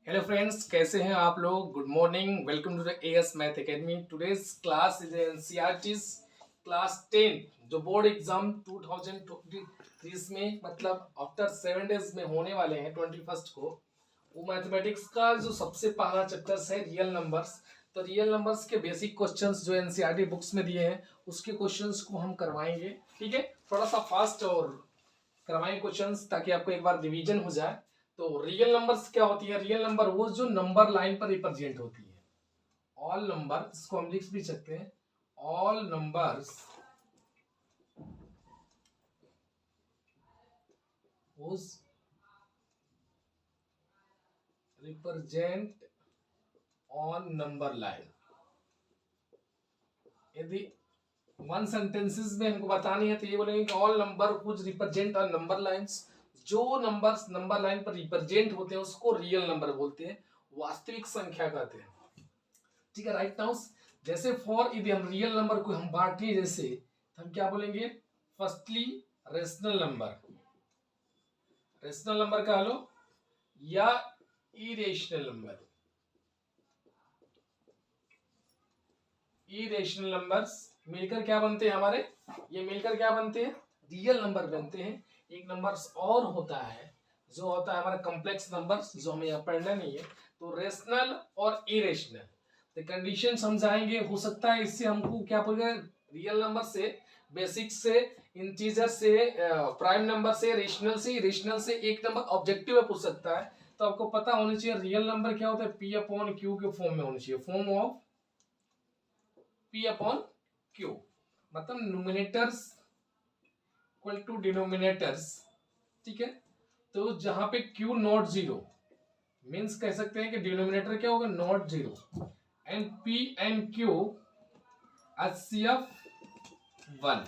Hello friends, कैसे हैं आप लोग। Good morning, welcome to the AS math academy. Today's class is NCERT's class 10 जो बोर्ड एग्जाम 2023 में मतलब आफ्टर 7 डेज में होने वाले हैं 21 को। वो मैथमेटिक्स का जो सबसे पहला चैप्टर है रियल नंबर्स। तो रियल नंबर्स के बेसिक क्वेश्चंस जो एनसीईआरटी बुक्स में दिए हैं उसके क्वेश्चंस को हम करवाएंगे। ठीक है, थोड़ा सा फास्ट और करवाएंगे क्वेश्चंस ताकि आपको एक बार रिवीजन हो जाए। तो रियल नंबर्स क्या होती है? रियल नंबर वो जो नंबर लाइन पर रिप्रेजेंट होती है। ऑल नंबर, इसको हम लिख भी सकते हैं, all numbers whose represent on number line. यदि वन सेंटेंसेस में हमको बतानी है तो ये बोलेंगे कि all number whose represent on number lines. जो नंबर्स नंबर लाइन पर रिप्रेजेंट होते हैं उसको रियल नंबर बोलते हैं, वास्तविक संख्या कहते हैं। ठीक है, राइट नाउ जैसे फॉर यदि हम रियल नंबर को हम बांटे जैसे तो हम क्या बोलेंगे? Firstly rational number, rational number कह लो या इरेशनल नंबर। इरेशनल नंबर्स मिलकर क्या बनते हैं हमारे? ये मिलकर क्या बनते हैं? रियल नंबर बनते हैं। एक नंबर्स और होता है जो होता है हमारा कॉम्प्लेक्स नंबर्स, जो हमें यहाँ पढ़ना नहीं है। तो रेशनल और इरेशनल तो कंडीशन समझाएंगे। हो सकता है इससे हमको क्या बोलेगा, रियल नंबर से, बेसिक से, इंटीजर से, प्राइम नंबर से, रेशनल से एक नंबर ऑब्जेक्टिव में पूछ सकता है। तो आपको पता होना चाहिए रियल नंबर क्या होता है, पी अपॉन क्यू के फॉर्म में होना चाहिए, form of P upon Q. मतलब न्यूमिनेटर्स इक्वल टू डिनोमिनेटर्स। ठीक है, तो जहां पे क्यू नॉट जीरो मीन्स कह सकते हैं कि डिनोमिनेटर क्या होगा, not zero, and P and Q CF1।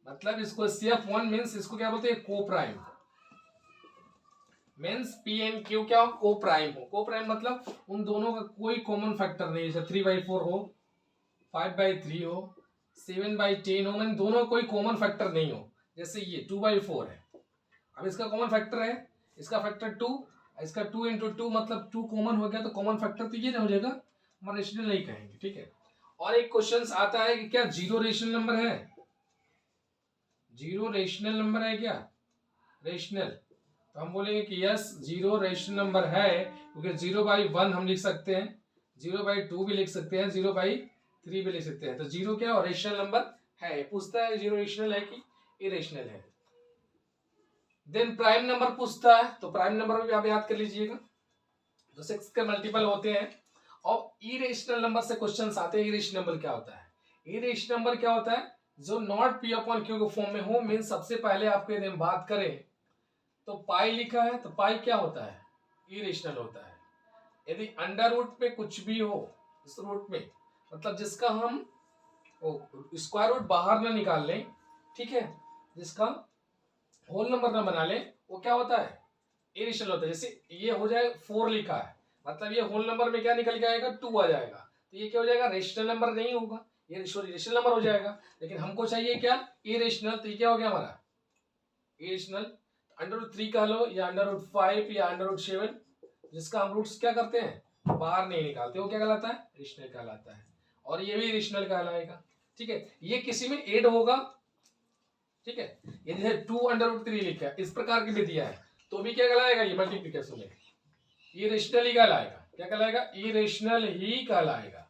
मतलब इसको CF1 मीन्स इसको क्या बोलते हैं, को prime. Means P and Q क्या हो, को प्राइम हो। को प्राइम मतलब उन दोनों का कोई कॉमन फैक्टर नहीं है। 3/4 हो, 5/3 हो, 7/10 हो, मैंने दोनों कोई कॉमन फैक्टर नहीं हो। जैसे ये 2/4 है, अब इसका कॉमन फैक्टर है, इसका फैक्टर 2, इसका 2 इंटू 2 मतलब 2 कॉमन हो गया तो कॉमन फैक्टर तो ये हो जाएगा, हम रेशनल नहीं कहेंगे। ठीक है, और एक क्वेश्चन आता है कि क्या जीरो रेशनल नंबर है? जीरो रेशनल नंबर है क्या? रेशनल, तो हम बोलेंगे कि यस जीरो रेशनल नंबर है, क्योंकि 0/1 हम लिख सकते हैं, 0/2 भी लिख सकते हैं, 0/3 भी लिख सकते हैं। तो जीरो क्या और रेशनल नंबर है। पूछता है जीरो रेशनल है कि इरेशनल है। देन प्राइम नंबर पूछता है, तो प्राइम नंबर भी आप याद कर लीजिएगा, तो 6 के मल्टीपल होते हैं। और इरेशनल नंबर से क्वेश्चंस आते हैं। इरेशनल नंबर क्या होता है? इरेशनल नंबर क्या होता है? जो नॉट पी अपॉन क्यू के फॉर्म में हो। मीन सबसे पहले आपके यदि हम बात करें तो पाई लिखा है, तो पाई क्या होता है? इरेशनल होता है। यदि अंडर रूट पे कुछ भी हो, इस रूट में मतलब जिसका हम स्क्वायर रूट बाहर ना निकाल लें, ठीक है, जिसका होल नंबर ना बना ले, वो क्या होता है? इरेशनल होता है। जैसे ये हो जाए 4 लिखा है, मतलब ये होल नंबर में क्या निकल के आएगा, 2 आ जाएगा, तो ये क्या हो जाएगा? रेशनल नंबर नहीं होगा, ये रेशनल नंबर हो जाएगा। लेकिन हमको चाहिए क्या? इरेशनल, तो ये क्या हो गया हमारा? इरेशनल। अंडर रूट 3 कह लो या अंडर रूट 5 या अंडर रूट 7, जिसका हम रूट्स क्या करते हैं, बाहर नहीं निकालते, वो क्या कहलाता है? रेशनल कहलाता है। और ये भी रेशनल कहलाएगा। ठीक है, ये किसी में ऐड होगा। ठीक है, ये जैसे 2√3 लिखा है, इस प्रकार की भी दिया है, तो भी क्या कहलाएगा? ये मल्टीप्लिकेशन में इरेशनल ही कहलाएगा। क्या कहलाएगा? इरेशनल ही कहलाएगा,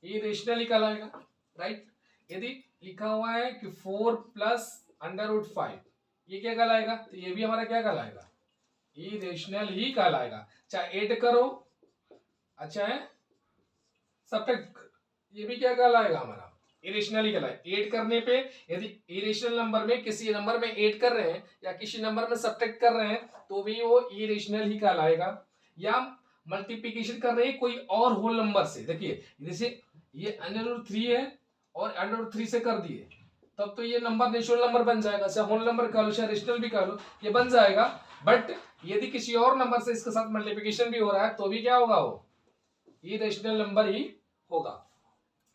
इरेशनल ही कहलाएगा। राइट, यदि लिखा हुआ है कि 4 प्लस अंडर रूट 5, ये क्या कहलाएगा? तो ये भी हमारा क्या कहलाएगा? इरेशनल ही कहलाएगा। चाहे ऐड करो, अच्छा है, सब्ट्रैक्ट, ये भी क्या कहलाएगा? हमारा इरेशनल ही कहलाएगा। ऐड करने पे यदि इरेशनल नंबर में किसी नंबर में ऐड कर रहे हैं या किसी नंबर में सब्ट्रैक्ट कर रहे हैं तो भी वो इरेशनल ही कहलाएगा। या मल्टीप्लिकेशन कर रहे हैं कोई और होल नंबर से, देखिए जैसे ये अंडर रूट 3 है और अंडर रूट 3 से कर दिए, तब तो ये नंबर नेचुरल नंबर बन जाएगा, चाहे होल नंबर कह लो चाहे रेशनल भी कह लो, ये बन जाएगा। बट यदि किसी और नंबर से इसके साथ मल्टीप्लिकेशन भी हो रहा है तो भी क्या होगा? वो इरेशनल नंबर ही होगा।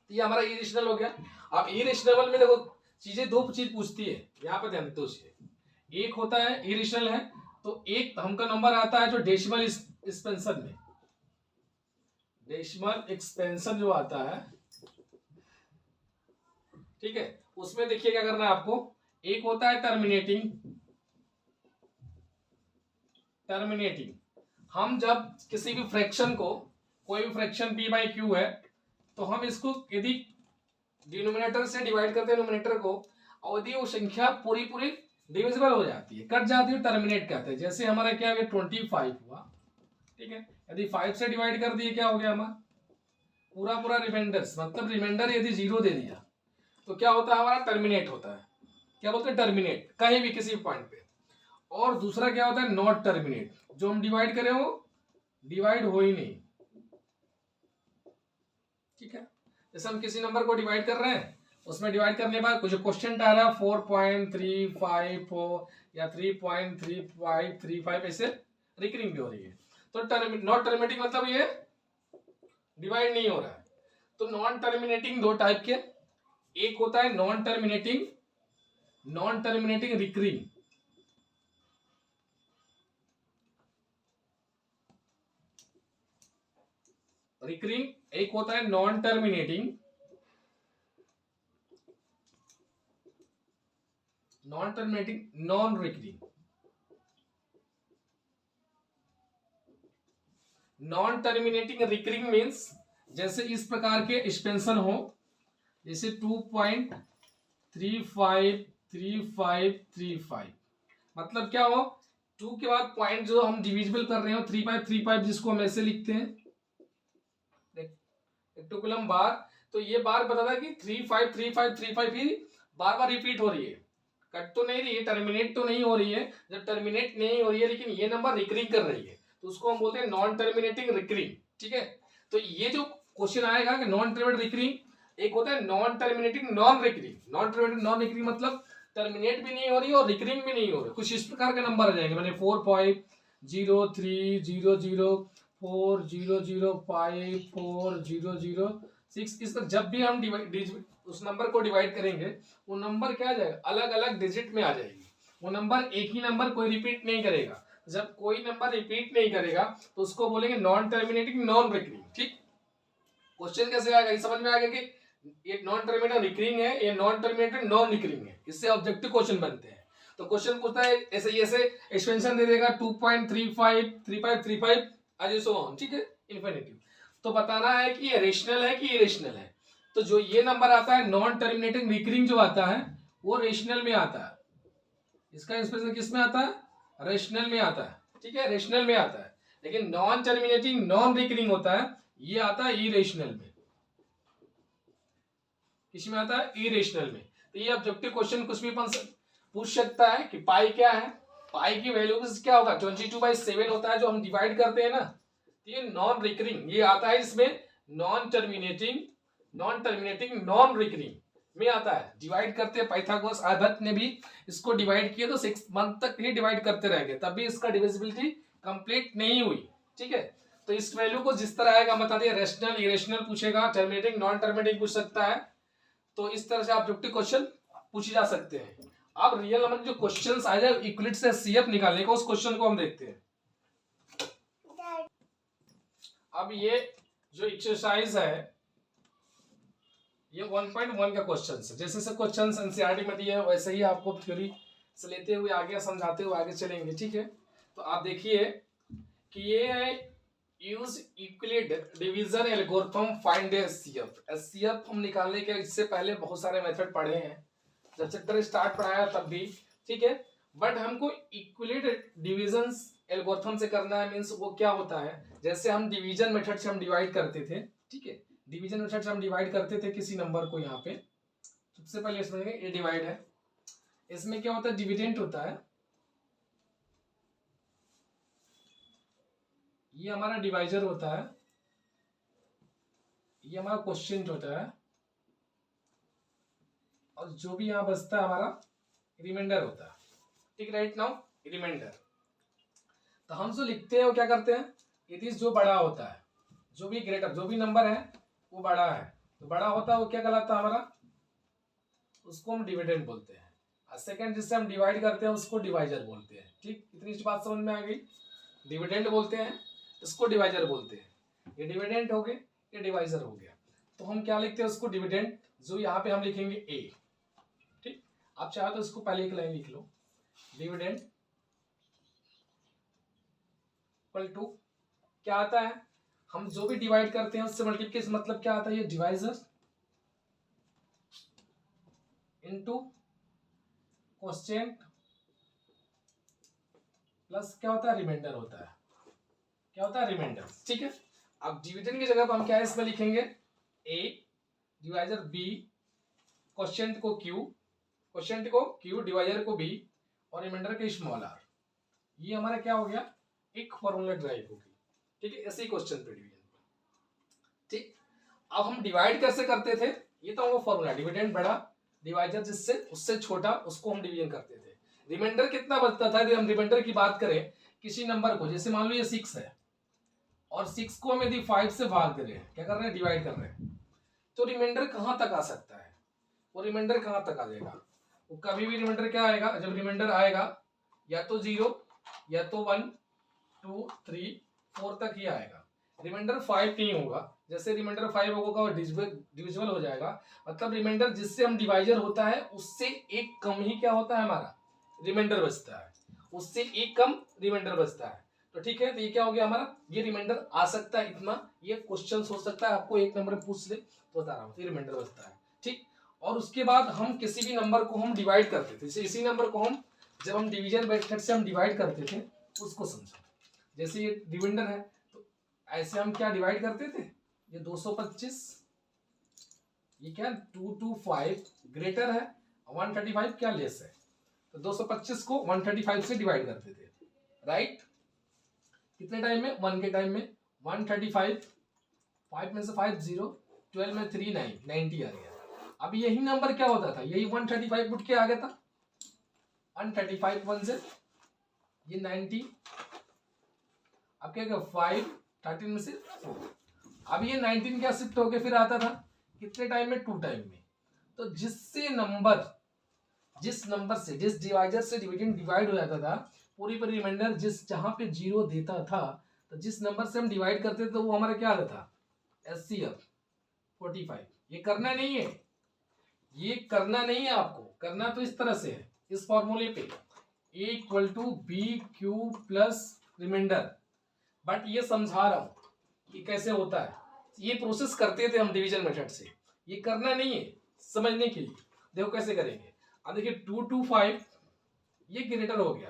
तो ये हमारा इरेशनल हो गया। अब इरेशनल में देखो चीजें, दो चीज पूछती है, यहाँ पे ध्यान दो चीजें। एक होता है इरेशनल है, तो एक हमका नंबर आता है जो डेसिमल एक्सपेंशन में, डेसिमल एक्सपेंशन जो आता है, ठीक है, उसमें देखिए क्या करना है आपको। एक होता है टर्मिनेटिंग, टर्मिनेटिंग हम जब किसी भी फ्रैक्शन को, कोई भी फ्रैक्शन p बाई क्यू है, तो हम इसको यदि डिनोमिनेटर से डिवाइड करते हैं न्यूमरेटर को, और यदि वो संख्या पूरी पूरी डिविजिबल हो जाती है, कट जाती है, टर्मिनेट कहते हैं। जैसे हमारा क्या हो गया 25 हुआ, ठीक है, यदि 5 से डिवाइड कर दिए क्या हो गया हमारा पूरा पूरा रिमाइंडर्स, मतलब रिमाइंडर यदि 0 दे दिया तो क्या होता है हमारा टर्मिनेट होता है। क्या बोलते हैं टर्मिनेट, कहीं भी किसी पॉइंट पे। और दूसरा क्या होता है नॉट टर्मिनेट, जो हम डिवाइड करें वो डिवाइड हो ही नहीं, ठीक है। जैसे हम किसी नंबर को डिवाइड कर रहे हैं, उसमें डिवाइड करने के बाद कुछ क्वेश्चन आ रहा है 4.354 या 3.3535 ऐसे रिकरिंग भी हो रही है, तो नॉट टर्मिनेटिंग मतलब ये डिवाइड नहीं हो रहा है। तो नॉन टर्मिनेटिंग दो टाइप के, एक होता है नॉन टर्मिनेटिंग रिकरिंग, एक होता है non terminating non recurring. Non terminating recurring means जैसे इस प्रकार के एक्सपेंशन हो, जैसे 2.353535, मतलब क्या हो 2 के बाद पॉइंट जो हम डिविजिबल कर रहे हो 3535, जिसको हम ऐसे लिखते हैं रेक्टेंगुलर बार, तो ये बार बताता है कि 353535 ही बार बार रिपीट हो रही है, कट तो नहीं रही है, टर्मिनेट तो नहीं हो रही है। जब टर्मिनेट नहीं हो रही है लेकिन ये नंबर रिकरिंग कर रही है, तो उसको हम बोलते हैं नॉन टर्मिनेटिंग रिकरिंग, ठीक है। तो ये जो क्वेश्चन आएगा कि नॉन टर्मिनेटिंग रिकरिंग, एक होता है non terminating non recurring. Non terminating non recurring मतलब टर्मिनेट भी नहीं हो रही और रिकरिंग भी नहीं हो रही, कुछ इस प्रकार के नंबर आ जाएंगे, मैंने 4.0300400540006, इस पर जब भी हम उस नंबर को डिवाइड करेंगे वो नंबर क्या आ जाएगा अलग अलग डिजिट में आ जाएगी, वो नंबर एक ही नंबर कोई रिपीट नहीं करेगा। जब कोई नंबर रिपीट नहीं करेगा तो उसको बोलेंगे नॉन टर्मिनेटिंग नॉन रिकरिंग, ठीक। क्वेश्चन कैसे आएगा ये समझ में आ गया कि ये नॉन टर्मिनेटिंग रिकरिंग है, ये नॉन टर्मिनेटिंग नॉन रिकरिंग है, इससे ऑब्जेक्टिव क्वेश्चन बनते हैं। तो क्वेश्चन पूछता है ऐसे ऐसे एक्सपेंशन दे देगा 2.353535 आज सो ऑन, ठीक है, इन्फिनिटी। तो बताना है कि ये रेशनल है कि इरेशनल है। तो जो ये नंबर आता है नॉन टर्मिनेटिंग रिकरिंग जो आता है वो रेशनल में आता है, इसका एक्सप्रेशन किस में आता है रेशनल में आता है, ठीक है, रेशनल में आता है। लेकिन नॉन टर्मिनेटिंग नॉन रिकरिंग होता है ये आता है इरेशनल में, किस में आता है इरेशनल में। तो ये ऑब्जेक्टिव क्वेश्चन कुछ भी पूछ सकता है कि पाई क्या है, पाई की वैल्यू क्या होगा 22/7 होता है जो हम डिवाइड करते हैं ना, ये नॉन रिकरिंग ये आता है इसमें नॉन टर्मिनेटिंग नॉन रिकरिंग में आता है, डिवाइड करते हैं। पाइथागोरस आर्यभट्ट ने भी इसको डिवाइड किया तो 6 मंथ तक ही डिवाइड करते रहेंगे, तब भी इसका डिविजिबिलिटी कंप्लीट नहीं हुई, ठीक है। तो इस वैल्यू को जिस तरह आएगा बता दिया, रेशनल इरेशनल पूछेगा, टर्मिनेटिंग नॉन टर्मिनेटिंग पूछ सकता है। तो इस तरह से ऑब्जेक्टिव क्वेश्चन पूछे जा सकते हैं। अब रियल नंबर जो क्वेश्चंस आ जाए इक्विलिट से सीएफ निकालने का, उस क्वेश्चन को हम देखते हैं। अब ये जो एक्सरसाइज है ये 1.1 का क्वेश्चन है, जैसे से क्वेश्चन एनसीईआरटी में दिए वैसे ही आपको थ्योरी से लेते हुए आगे समझाते हुए आगे चलेंगे, ठीक है। तो आप देखिए कि ये है use Euclid's division algorithm find HCF. HCF हम निकालने के इससे पहले बहुत सारे मेथड पढ़े हैं, जब चैप्टर स्टार्ट पढ़ाया तब भी, ठीक है। बट हमको इक्विलिट डिवीजन एल्गोरिथम से करना है, मींस वो क्या होता है, जैसे हम डिवीजन मेथड से हम डिवाइड करते थे, ठीक है, डिवीजन मेथड से हम डिवाइड करते थे किसी नंबर को। यहाँ पे सबसे पहले इसमें ए डिवाइड है, इसमें क्या होता है डिविडेंड होता है, ये हमारा डिवाइजर होता है, ये हमारा क्वेश्चन होता है, और जो भी यहाँ बचता है हमारा रिमाइंडर होता है, ठीक, राइट नाउ रिमाइंडर। तो हम जो लिखते हैं वो क्या करते हैं, यदि जो बड़ा होता है, जो भी ग्रेटर जो भी नंबर है वो बड़ा है, तो बड़ा होता है वो क्या कहलाता है हमारा, उसको हम डिविडेंड बोलते हैं। और सेकंड जिससे हम डिवाइड करते हैं उसको डिवाइजर बोलते हैं, ठीक। इतनी बात समझ में आ गई, डिविडेंड बोलते हैं इसको डिवाइजर बोलते हैं। ये डिविडेंड हो गए, ये डिवाइजर हो गया। तो हम क्या लिखते हैं उसको, डिविडेंड, जो यहाँ पे हम लिखेंगे ए। ठीक, आप चाहो तो इसको पहले एक लाइन लिख लो, डिविडेंड इक्वल टू क्या आता है, हम जो भी डिवाइड करते हैं उससे मल्टीप्लिकेशन मतलब क्या आता है, ये डिवाइजर इनटू क्वोशिएंट प्लस क्या होता है, रिमाइंडर होता है। क्या होता है, रिमाइंडर। ठीक है, अब डिविडेंड की जगह पर हम क्या इसमें लिखेंगे, ए डिवाइजर बी, क्वोशिएंट को क्यू, डिवाइजर को बी और रिमाइंडर के स्मॉल आर। ये हमारा क्या हो गया, एक फॉर्मूला ड्राइव होगी। ठीक है, ऐसे ही क्वेश्चन पे डिवीजन। ठीक, अब हम डिवाइड कैसे करते थे, ये तो वो फॉर्मूला, डिविडेंड बड़ा, डिवाइजर जिससे उससे छोटा, उसको हम डिवीजन करते थे। रिमाइंडर कितना बचता था, यदि हम रिमाइंडर की बात करें किसी नंबर को, जैसे मान लो ये 6 है और 6 को हम यदि 5 से भाग दे रहे हैं, क्या कर रहे हैं, डिवाइड कर रहे हैं, तो रिमाइंडर कहां तक आ सकता है, वो रिमाइंडर कहां तक आ जाएगा, वो कभी भी रिमाइंडर क्या आएगा, जब रिमाइंडर आएगा या तो 0 या तो 1 2 3 4 तक ही आएगा। रिमाइंडर 5 नहीं होगा, जैसे रिमाइंडर 5 होगा वो डिविजिबल हो जाएगा, मतलब रिमाइंडर जिससे हम डिवाइजर होता है उससे एक कम ही क्या होता है, हमारा रिमाइंडर बचता है, उससे एक कम रिमाइंडर बचता है। तो ठीक है, तो ये क्या हो गया हमारा, ये रिमाइंडर आ सकता है इतना, ये क्वेश्चन हो सकता है आपको एक नंबर पूछ ले तो बता रहा हूँ, ये रिमाइंडर बचता है। ठीक, और उसके बाद हम किसी भी नंबर को हम डिवाइड करते थे, जैसे इसी नंबर को हम जब हम डिवीजन मेथड से हम डिवाइड करते थे उसको समझो। जैसे ये रिमाइंडर है तो ऐसे हम क्या डिवाइड करते थे, ये 225, ये क्या 225 ग्रेटर है, 135 क्या लेस है, तो 225 को 135 से डिवाइड करते थे, राइट। कितने टाइम में, 1 के टाइम में 135, 5 में से 5 0, 12 में 3 9, 90 आ गया। अब यही नंबर क्या होता था, यही 135 उठ के आ गया था, 135 1 से ये 90, अब क्या 5 13 में से 4, अब ये 19 क्या शिफ्ट होके फिर आता था कितने टाइम में, 2 टाइम में। तो जिस नंबर से जिस डिवाइजर से डिविडेंड डिवाइड हो जाता था, पूरी रिमाइंडर जिस जहां पे 0 देता था, तो जिस नंबर से हम डिवाइड करते थे तो वो हमारा क्या आता था, एचसीएफ 45। ये करना नहीं है, ये करना नहीं है आपको, करना तो इस तरह से है, इस फॉर्मूले पे A equal to B Q plus remainder, but ये समझा रहा हूं कि कैसे होता है, ये प्रोसेस करते थे हम डिवीजन मेथड से, ये करना नहीं है, समझने के लिए। देखो कैसे करेंगे, अब देखिए 225 ये ग्रेटर हो गया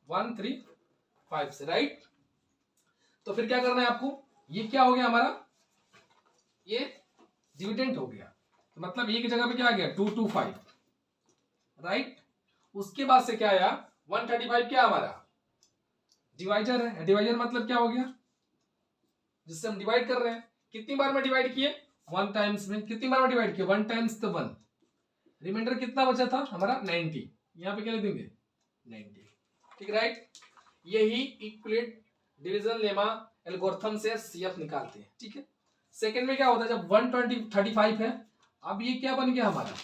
135 से, राइट। तो फिर क्या करना है आपको, ये क्या हो गया हमारा, ये डिविडेंड हो गया, तो मतलब एक जगह पे क्या आ गया 225, राइट। उसके बाद से क्या आया 135, क्या हमारा डिवाइजर है, डिवाइजर मतलब क्या हो गया, जिससे हम डिवाइड कर रहे हैं, कितनी बार में डिवाइड किए, 1 टाइम्स में, कितनी बार में डिवाइड किए 1 टाइम्स तो 1, रिमाइंडर कितना बचा था हमारा 90, यहाँ पे क्या लिख देंगे 90, ठीक, राइट। यही इक्विलेट डिवीजन लेमा एल्गोरिथम से सीएफ निकालते हैं, ठीक है। सेकंड में क्या होता है, जब 135 है, अब ये क्या बन गया हमारा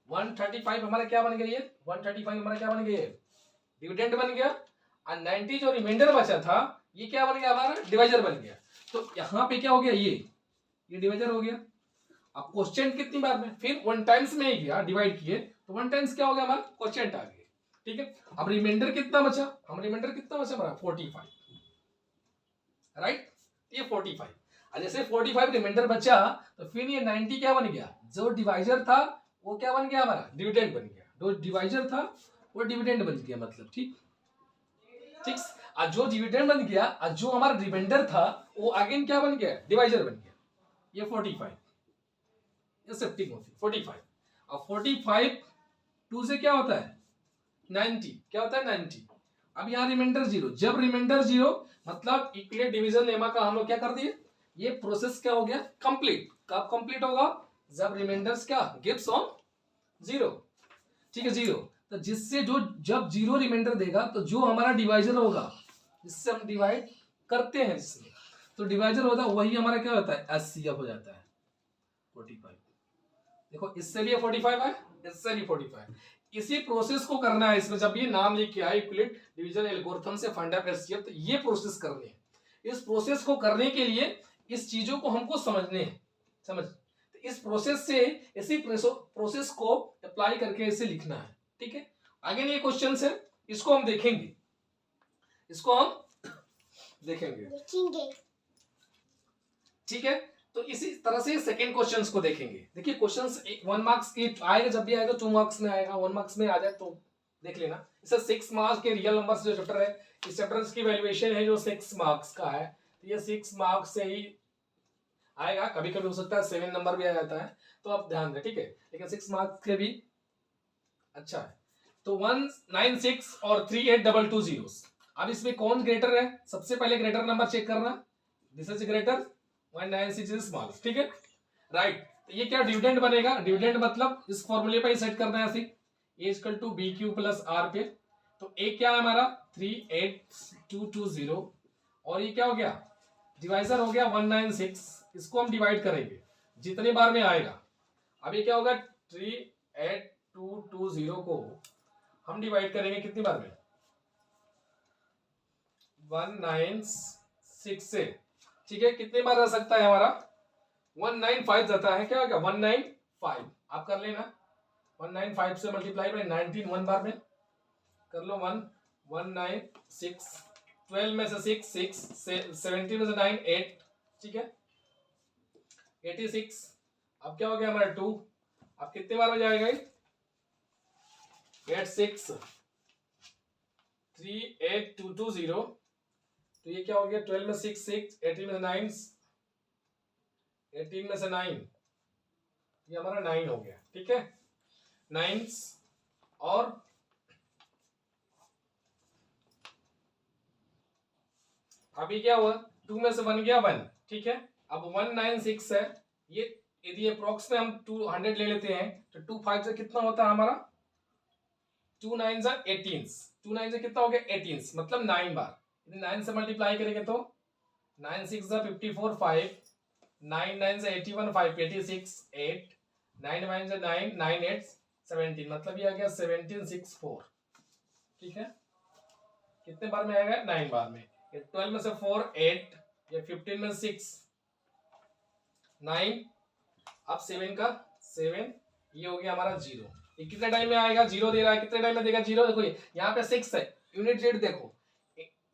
135 हमारा क्या बन गया, ये 135 हमारा क्या बन गया, डिविडेंड बन गया, और 90 जो रिमाइंडर बचा था ये क्या बन गया हमारा, डिवाइजर बन गया। तो यहाँ पे क्या हो गया, ये डिवाइजर हो गया। अब क्वोशिएंट कितनी बार में, फिर 1 टाइम्स में ही गया, डिवाइड किए तो 1 टाइम्स क्या हो गया हमारा, क्वोशिएंट आ गया, ठीक है। अब रिमाइंडर कितना बचा, रिमाइंडर कितना बचा हमारा 45, राइट, ये 45। जैसे 45 रिमाइंडर बचा तो फिर ये 90 क्या बन गया, जो डिवाइजर था वो क्या बन गया हमारा, डिविडेंड बन गया, जो डिवाइजर था वो डिविडेंड बन गया, मतलब ठीक ठीक। और जो डिविडेंड बन गया और जो हमारा रिमाइंडर था वो अगेन क्या बन गया, डिवाइजर बन गया, ये 45, ये शिफ्टिंग होती है 45। अब 45 2 से क्या होता है 90, क्या होता है 90। अब यहाँ रिमाइंडर 0, जब रिमाइंडर 0 मतलब इक्विलेट डिवीजन लेमा का हम लोग क्या कर दिए, ये प्रोसेस क्या हो गया कंप्लीट। कब कंप्लीट होगा, जब रिमाइंडर्स क्या गिव्स ऑन 0, ठीक है 0। तो जिससे जो जब 0 रिमाइंडर देगा तो जो हमारा डिवाइजर होगा जिससे हम डिवाइड करते हैं जिसमें, तो डिवाइजर होता है वही हमारा क्या होता है एचसीएफ हो जाता है 45। देखो इससे भी 45 है, इससे भी 45। इसी प्रोसेस को करना है इसमें, जब ये नाम लिख के आए इक्विलेट डिवीजन एल्गोरिथम से फाइंड आउट एचसीएफ, तो ये प्रोसेस करनी है। इस प्रोसेस को करने के लिए इस चीजों को हमको समझने हैं, समझ, तो इस प्रोसेस से इसी प्रोसेस को अप्लाई करके इसे लिखना है। ठीक है, आगे ये क्वेश्चन है, इसको हम देखेंगे, इसको हम देखेंगे। ठीक है, तो इसी तरह से सेकेंड क्वेश्चंस को देखेंगे। देखिए क्वेश्चंस 1 मार्क्स की आएगा, जब भी आएगा 2 मार्क्स में आएगा, 1 मार्क्स में आ जाए तो देख लेना। इसे 6 मार्क्स के रियल नंबर्स जो चैप्टर है, इस चैप्टर की वैल्यूएशन है जो 6 मार्क्स का है, तो ये 6 मार्क्स से ही आएगा। कभी कभी हो सकता है 7 नंबर भी आ जाता है, तो आप ध्यान दें। ठीक है, लेकिन 6 मार्क्स के भी अच्छा है। तो 196 और 3822 जीरोस। अब इसमें कौन ग्रेटर है, सबसे पहले ग्रेटर नंबर चेक करना, this is greater, 196 is small. ठीक है, राइट। तो ये क्या डिविडेंड बनेगा, डिविडेंड मतलब इस फॉर्मूले पर ही सेट करना है ऐसे, A equal to B Q plus R पे। तो ए क्या है हमारा 38220, और ये क्या हो गया, डिवाइजर हो गया 196। इसको हम डिवाइड करेंगे जितने बार में आएगा। अब ये क्या होगा 38220 को हम डिवाइड करेंगे कितनी बार में, 196 से। ठीक है, कितने बार रह सकता है हमारा, 195 जाता है, क्या होगा 195, आप कर लेना। 195 से मल्टीप्लाई बाय 19 1 बार में कर लो, 196, 12 में से 6 6, 17 में से 9 8। ठीक है, 86। अब क्या हो गया हमारा 2, अब कितने बार हो जाएगा 86, 38220। तो ये क्या हो गया 12 में 6 6, 18 में से 9, 18 में से 9, ये हमारा 9 हो गया। ठीक है, 9 और अभी क्या हुआ 2 में से 1 गया 1। ठीक है, अब 196 है, ये यदि अप्रोक्स में हम 200 ले लेते हैं तो 2 5 से कितना होता है हमारा, 2 9 से 18, 2 9 से कितना हो गया 18, मतलब 9 बार। यदि 9 से मल्टीप्लाई करेंगे तो 9 6 से 54 5, 9 9 से 81 5 86 8, 9 9 से 9 9 8 17, मतलब ये आ गया 17 6 4। ठीक है, कितने बार में आएगा 9 बार में। 12 में से 4 8, ये 15 में 6 9, अब 7 का 7, ये हो गया हमारा 0। ये कितने टाइम में आएगा, 0 दे रहा है, कितने टाइम में देगा 0, देखो यहाँ पे 6 है, यूनिट रेट देखो,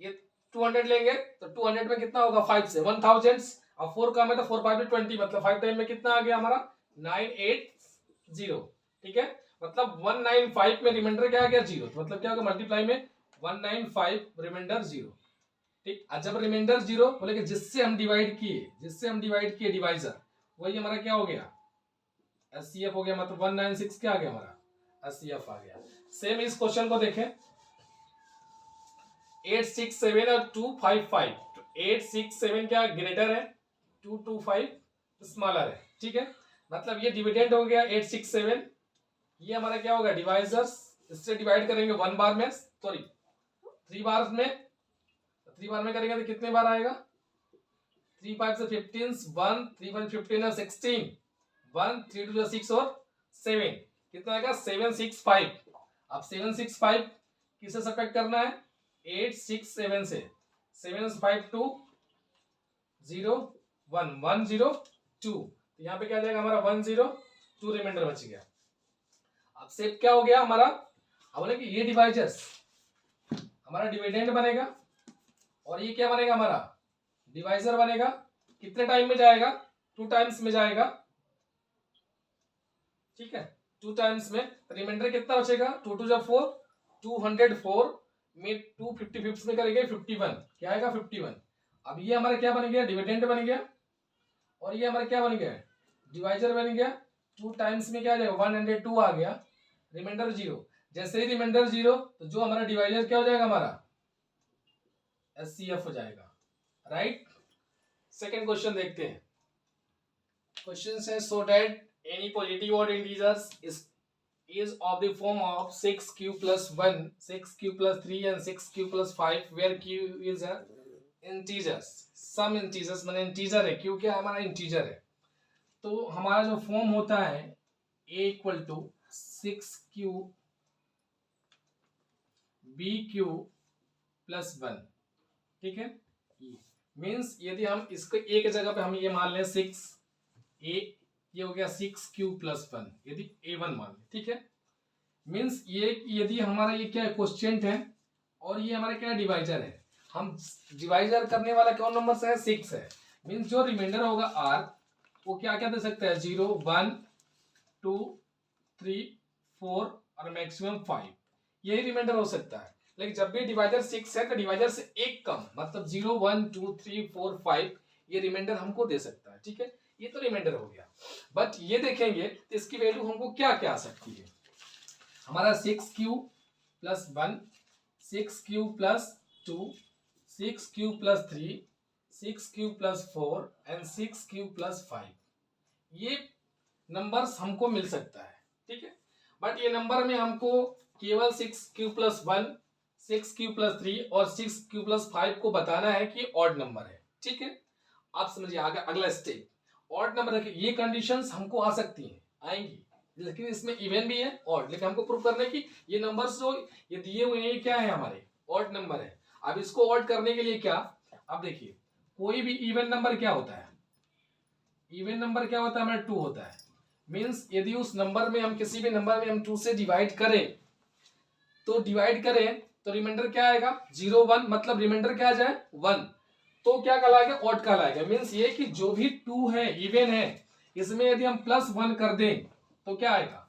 ये 200 लेंगे तो 200 में कितना होगा 5 से 1000, अब 4 का में तो 4 5 20, मतलब 5 टाइम में कितना आ गया हमारा 980। ठीक है, मतलब 195 में रिमाइंडर क्या आ गया 0, तो मतलब क्या होगा मल्टीप्लाई में 195 रिमाइंडर 0। ठीक, जब रिमाइंडर 0 बोले कि जिससे हम डिवाइड किए डिवाइजर, वही हमारा क्या हो गया एचसीएफ हो गया, मतलब 196 क्या आ गया हमारा एचसीएफ आ गया। सेम इस क्वेश्चन को देखें, 867 और 255, तो 867 क्या ग्रेटर है, 225 स्मॉलर है। ठीक है, मतलब ये डिविडेंड हो गया 867, ये हमारा क्या होगा डिवाइजर्स, इससे डिवाइड करेंगे 1 बार में, सॉरी 3 बार में, 3 बार में करेंगे तो कितने बार आएगा, 3 5 से 15 1, 3 5 15 16, 1 3 2 6 और 7, कितना आएगा 765। अब 765 किससे सब्ट्रैक्ट करना है 867 से, 7 5 2 0 1 1 0 2, तो यहाँ पे क्या आ जाएगा हमारा 1 0 2 रिमाइंडर बच गया। अब सेप क्या हो गया हमारा, अब बोले कि ये डिवाइजर्स हमारा डिविडेंड बनेगा और ये क्या बनेगा हमारा डिवाइजर बनेगा। कितने टाइम में जाएगा 2 टाइम्स में जाएगा। ठीक है, 2 टाइम्स में, रिमाइंडर कितना बचेगा 2 2 4, 204 में 2 55 में करेंगे 51, क्या आएगा 51। अब ये हमारा क्या बन गया डिविडेंड बन गया, और ये हमारा क्या बन गया डिवाइजर बन गया। 2 टाइम्स में क्या आ जाएगा 102 आ गया, रिमाइंडर 0। जैसे ही रिमाइंडर 0 तो जो हमारा डिवाइजर क्या हो जाएगा हमारा एचसीएफ हो जाएगा। राइट, सेकंड क्वेश्चन देखते हैं। क्वेश्चन से so that any positive odd integers is of the form of 6q plus 1, 6q plus 3 and 6q plus 5 where q is a integers, some integers माने इंटीजर है, q क्या हमारा integer है। तो हमारा जो फॉर्म होता है a equal to 6q bq plus 1। ठीक है, मीन्स यदि हम इसको एक जगह पे हम ये मान लें 6 ये हो गया 6 q+1, यदि a1 मान लें, ठीक है। मीन्स ये यदि हमारा ये क्या है क्वोशिएंट है और ये हमारा क्या डिवाइजर है, हम डिवाइजर करने वाला कौन नंबर से है 6 है। मीन्स जो रिमाइंडर होगा r वो क्या क्या दे सकता है 0 1 2 3 4 और मैक्सिमम 5, यही रिमाइंडर हो सकता है। लेकिन जब भी डिवाइजर 6 है तो डिवाइजर से एक कम मतलब 0 1 2 3 4 5 ये रिमाइंडर हमको दे सकता है, ठीक है। ये तो रिमाइंडर हो गया। बट ये देखेंगे तो इसकी वैल्यू हमको क्या क्या आ सकती है। हमारा 6q+1 6q+2 6q+3 6q+4 and 6q+5 ये नंबर्स हमको मिल सकता है, ठीक है। बट ये नंबर में हमको केवल 6q+1 6q+3 और 6q+5 को बताना है कि ऑड नंबर है, ठीक है। आप समझिए आगे अगला स्टेप ऑड नंबर है। ये कंडीशंस हमको आ सकती हैं, आएंगी, लेकिन इसमें इवन भी है ऑड, लेकिन हमको प्रूव करना है कि ये नंबर्स जो ये दिए हुए हैं ये क्या है हमारे ऑड नंबर है। अब इसको ऑड करने के लिए क्या, अब देखिए कोई भी इवन नंबर क्या होता है, इवन नंबर क्या होता है हमारा 2 होता है। मीन्स यदि उस नंबर में हम किसी भी नंबर में हम 2 से डिवाइड करें तो रिमाइंडर क्या आएगा 0 1, मतलब रिमाइंडर क्या आ जाए 1, तो क्या कहलाएगा ऑड कहलाएगा। मीन्स ये कि जो भी 2 है इवन है इसमें यदि हम +1 कर दें तो क्या आएगा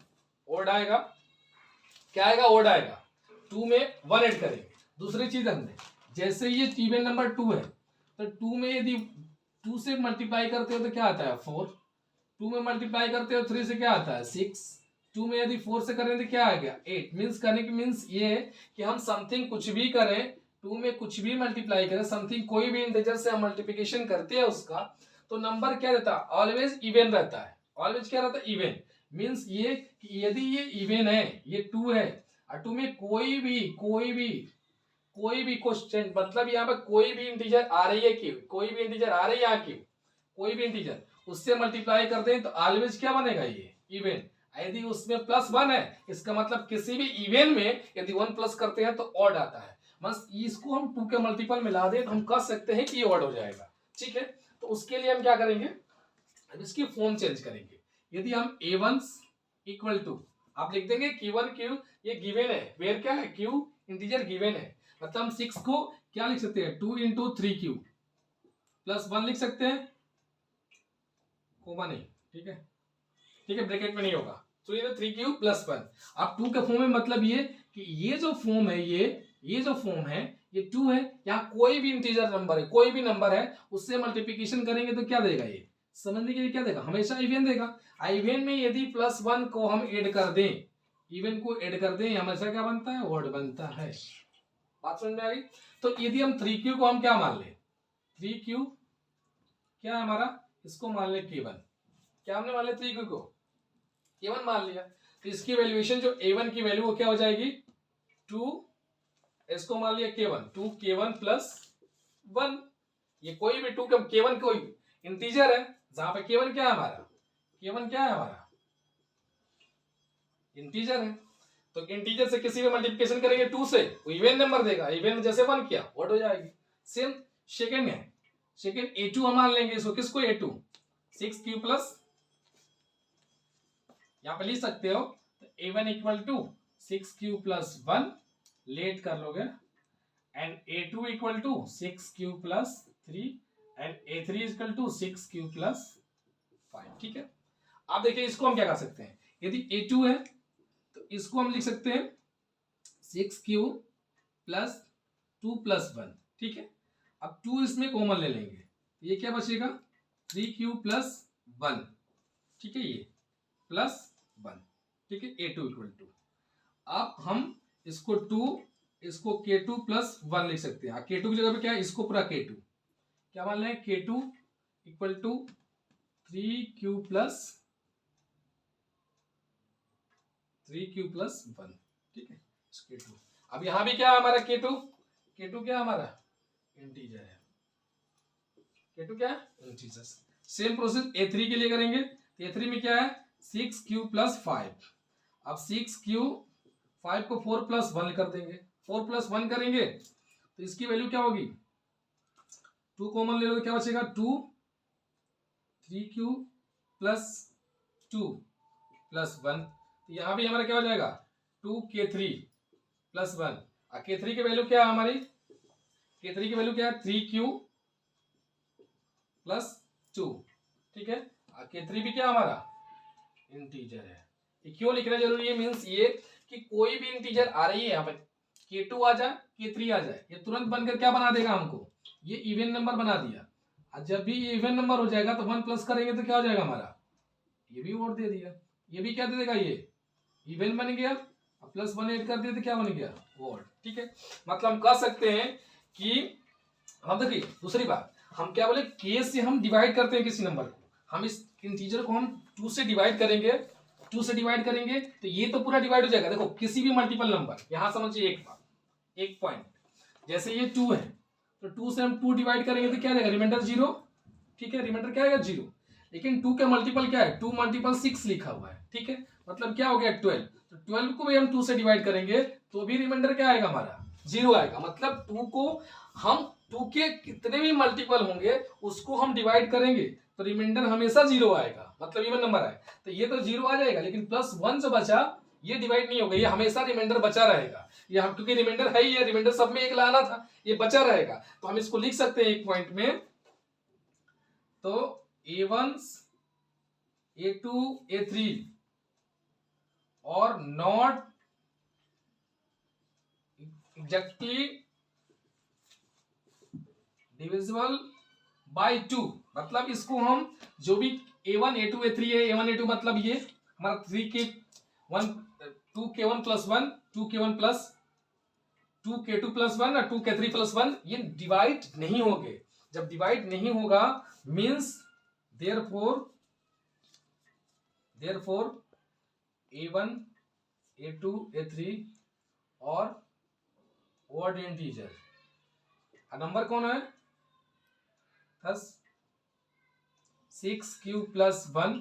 ऑड आएगा। क्या आएगा ऑड आएगा। 2 में 1 ऐड करेंगे। दूसरी चीज हमने जैसे ये इवन नंबर 2 है तो 2 में यदि 2 से मल्टीप्लाई करते हो तो क्या आता है 4, 2 में मल्टीप्लाई करते हो 3 से क्या आता है 6, 2 में यदि 4 से करें तो क्या आ गया 8। मीन्स करने की मीन्स ये कि हम समथिंग कुछ भी करें 2 में कुछ भी मल्टीप्लाई करें समथिंग कोई भी इंटीजर से हम मल्टीप्लिकेशन करते हैं उसका तो नंबर क्या रहता है ऑलवेज इवन रहता है। ऑलवेज क्या रहता है इवन। मीन्स ये कि यदि ये इवन है ये 2 है और 2 में कोई भी क्वेश्चन मतलब यहाँ पे कोई भी इंटीजर आ रही है कि कोई भी इंटीजर आ रही है यहाँ की कोई भी इंटीजर उससे मल्टीप्लाई कर दें तो ऑलवेज क्या बनेगा ये इवन। यदि उसमें +1 है इसका मतलब किसी भी इवन में यदि 1 प्लस करते हैं तो ऑड आता है। बस इसको हम 2 के मल्टीपल मिला दें तो हम कह सकते हैं कि ये ऑड हो जाएगा, ठीक है। तो उसके लिए हम क्या करेंगे अब इसकी फॉर्म चेंज करेंगे। यदि हम a1 इक्वल टू आप लिख देंगे q1 q ये गिवन है वेयर क्या है q इंटीजर गिवन है मतलब हम 6 को क्या लिख सकते हैं 2 × 3q +1 लिख सकते हैं कोमा नहीं, ठीक है, ठीक है, ब्रैकेट में नहीं होगा तो ये 3q +1। अब 2 के फॉर्म में मतलब ये कि ये जो फॉर्म है ये जो फॉर्म है ये 2 है। यहाँ कोई भी इंटीजर नंबर है कोई भी नंबर है उससे मल्टीप्लिकेशन करेंगे तो क्या देगा ये समझने के लिए क्या देगा हमेशा इवन देगा। इवन में यदि +1 को हम ऐड कर दें इवन को ऐड कर दें हमेशा क्या बनता है ऑड बनता है। बात समझ में आ गई। तो यदि हम 3q को हम क्या मान ले 3q क्या है हमारा इसको मान ले k1 क्या हमने मान लिया 3q को k1 मान लिया तो इसकी वैल्यूएशन जो a1 की वैल्यू वो क्या हो जाएगी 2 इसको मान लिया k1 2k1 + 1 ये कोई भी 2 k1 कोई इंटीजर है जहां पे k1 क्या है हमारा k1 क्या है हमारा इंटीजर है तो इंटीजर से किसी भी मल्टीप्लिकेशन करेंगे 2 से वो इवन नंबर देगा इवन जैसे 1 किया ऑड हो जाएगी। सेम सेकंड है सेकंड a2 हम मान लेंगे इसको किसको a2 6q प्लस यहां पे लिख सकते हो तो a1 equal to 6q + 1 let कर लोगे and a2 equal to 6q + 3 and a3 equal to 6q + 5, ठीक है। आप देखिए इसको हम क्या कर सकते हैं यदि a2 है तो इसको हम लिख सकते हैं 6q + 2 + 1, ठीक है। अब 2 इसमें कॉमन ले लेंगे ये क्या बचेगा 3q + 1, ठीक है, ये +1, ठीक है a2 इक्वल टू। अब हम इसको 2 इसको k2 + 1 लिख सकते हैं। k2 की जगह पे क्या है इसको पूरा k2 क्या मान लें k2 इक्वल टू 3q + 1, ठीक है k2। अब यहां भी क्या है हमारा k2 क्या है हमारा इंटीजर है k2 क्या है इंटीजर। सेम प्रोसेस a3 के लिए करेंगे तो a3 में क्या है 6q + 5। अब 6q 5 को 4 + 1 कर देंगे 4 + 1 करेंगे तो इसकी वैल्यू क्या होगी 2 कॉमन ले लो तो क्या बचेगा 2 3q प्लस 2 प्लस 1। तो यहाँ भी हमारा क्या हो जाएगा 2k3 प्लस 1। k3 की वैल्यू क्या है हमारी, k3 की वैल्यू क्या है 3q प्लस 2। ठीक है, k3 भी क्या हमारा इंटीजर है। ये क्यों लिखना जरूरी है, मीन्स ये कि कोई भी इंटीजर आ रही है यहाँ पे k2 आ जाए k3 आ जाए, ये तुरंत बनकर क्या बना देगा हमको, ये इवन नंबर बना दिया। और जब भी ये इवन नंबर हो जाएगा तो 1 प्लस करेंगे तो क्या हो जाएगा हमारा, ये भी ओड दे दिया, ये भी क्या दे देगा, ये इवन बन गया, प्लस 1 ऐड कर दिया तो क्या बन गया ओड। ठीक है, मतलब हम कह सकते हैं कि हम देखिए दूसरी बात, हम क्या बोले k से हम डिवाइड करते हैं किसी नंबर को, हम इस इंटीजर को हम 2 से डिवाइड करेंगे, 2 से डिवाइड करेंगे तो ये तो पूरा डिवाइड हो जाएगा। देखो किसी भी मल्टीपल नंबर, यहां समझिए एक बात, एक पॉइंट, जैसे ये 2 है तो 2 से हम 2 डिवाइड करेंगे तो क्या आएगा रिमाइंडर 0। ठीक है, रिमाइंडर क्या आएगा 0। लेकिन 2 का मल्टीपल क्या है, 2 मल्टीपल 6 लिखा हुआ है। ठीक है, मतलब क्या हो गया 12, तो 12 को भी हम 2 से डिवाइड करेंगे तो भी रिमाइंडर क्या आएगा हमारा 0 आएगा। मतलब 2 को हम 2 के कितने भी मल्टीपल होंगे उसको हम डिवाइड करेंगे तो रिमाइंडर हमेशा 0 आएगा, मतलब इवन नंबर है तो ये तो 0 आ जाएगा। लेकिन प्लस 1 जो बचा ये डिवाइड नहीं होगा, ये हमेशा रिमाइंडर बचा रहेगा। ये हम क्योंकि रिमाइंडर है ही है, रिमाइंडर सब में एक लाना था, ये बचा रहेगा तो हम इसको लिख सकते हैं एक पॉइंट में, तो a1 a2 a3 और नॉट एग्जैक्टली डिविजिबल बाय 2। मतलब इसको हम जो भी a1 a2 a3 है, a1 a2 मतलब ये हमारा 3k1 2k1 plus 1 2k1 plus 2k2 plus 1 और 2k3 प्लस 1 ये डिवाइड नहीं होंगे। जब डिवाइड नहीं होगा means therefore a1 a2 a3 और ऑड इंटीजर, नंबर कौन है, thus 6q plus 1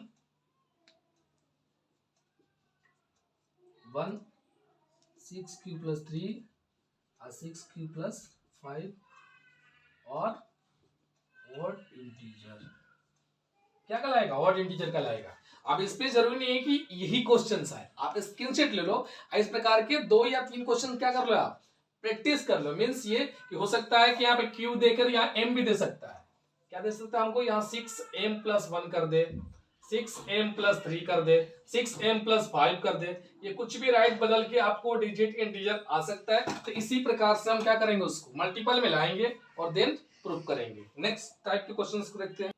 6q plus 3 और 6q प्लस 5 और ऑड इंटीजर क्या कहलाएगा, ऑड इंटीजर कहलाएगा। अब इस पे जरूरी नहीं है कि यही क्वेश्चन आए, आप स्क्रीनशॉट ले लो, इस प्रकार के 2 या 3 क्वेश्चन क्या कर लो आप प्रैक्टिस कर लो। मीन्स ये कि हो सकता है कि यहाँ पे q देकर यहाँ m भी दे सकता है, क्या दे सकता है हमको, यहाँ 6m प्लस 1 कर दे, 6m प्लस 3 कर दे, 6m प्लस 5 कर दे, ये कुछ भी राइट बदल के आपको डिजिट इंटीजर आ सकता है। तो इसी प्रकार से हम क्या करेंगे, उसको मल्टीपल में लाएंगे और देन प्रूव करेंगे। नेक्स्ट टाइप के क्वेश्चंस को देखते हैं।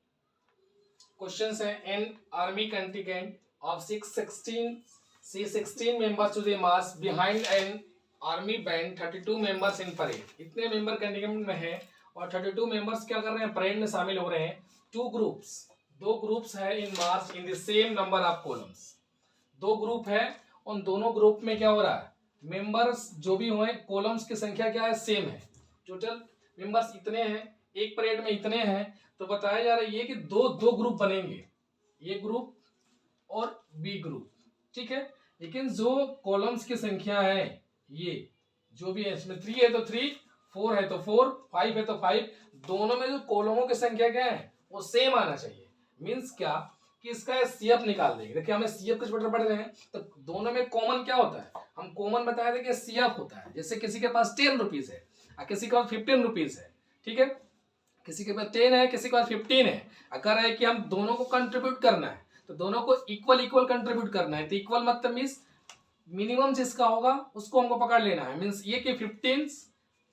क्वेश्चंस है an army contingent of 16 members to the march behind an army band 32 members in parade. इतने मेंबर कंटिजेंट में है और 32 मेंबर्स क्या कर रहे हैं, परेड में शामिल हो रहे हैं। 2 ग्रुप्स है in March in the same number of columns. 2 group है, उन दोनों ग्रुप में क्या हो रहा है, मेंबर्स जो भी हुए कॉलम्स की संख्या क्या है, सेम है। टोटल मेंबर्स इतने हैं, एक परेड में इतने हैं, तो बताया जा रहा है कि दो ग्रुप बनेंगे, ए ग्रुप और बी ग्रुप। ठीक है, लेकिन जो कॉलम्स की संख्या है ये जो भी है, इसमें 3 है तो 3, 4 है तो 4, 5 है तो 5, दोनों में जो कॉलमों की संख्या क्या है वो सेम आना चाहिए। मीन्स क्या कि इसका सीएफ निकाल देंगे। देखिए हमें सीएफ कुछ पढ़ रहे हैं तो दोनों में कॉमन क्या होता है, हम कॉमन बताए थे कि सीएफ होता है। जैसे किसी के पास 10 रुपीज है और किसी के पास 15 रुपीज है, ठीक है, किसी के पास 10 है किसी के पास 15 है, अगर है कि हम दोनों को कंट्रीब्यूट करना है तो दोनों को इक्वल कंट्रीब्यूट करना है। तो इक्वल मतलब मीन्स मिनिमम जिसका होगा उसको हमको पकड़ लेना है। मीन्स ये कि 15